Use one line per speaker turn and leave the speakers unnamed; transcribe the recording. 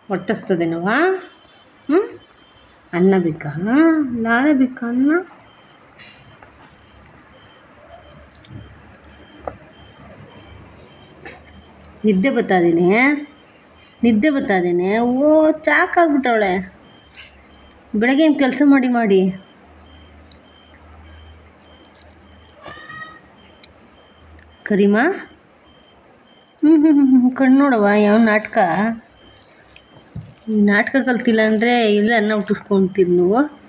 ಹೊಟ್ಟಸ್ತದೇನವ? ಹ್ಞೂ, ಅನ್ನ ಬೇಕಾ? ನಾಳೆ ಬೇಕಾ ಅನ್ನ? ನಿದ್ದೆ ಬತ್ತಾದೇನೆ. ಓ, ಚಾಕಾಗ್ಬಿಟ್ಟವಳೆ ಬೆಳಗ್ಗೆ ಕೆಲಸ ಮಾಡಿ ಕರಿಮಾ. ಕಣ್ಣು ನೋಡವ, ಯಾವ ನಾಟಕ ಕಲ್ತಿಲ್ಲ ಅಂದರೆ ಇಲ್ಲ ಅನ್ನ ಹುಟ್ಟಿಸ್ಕೊಂತೀರಿ ನೀವು.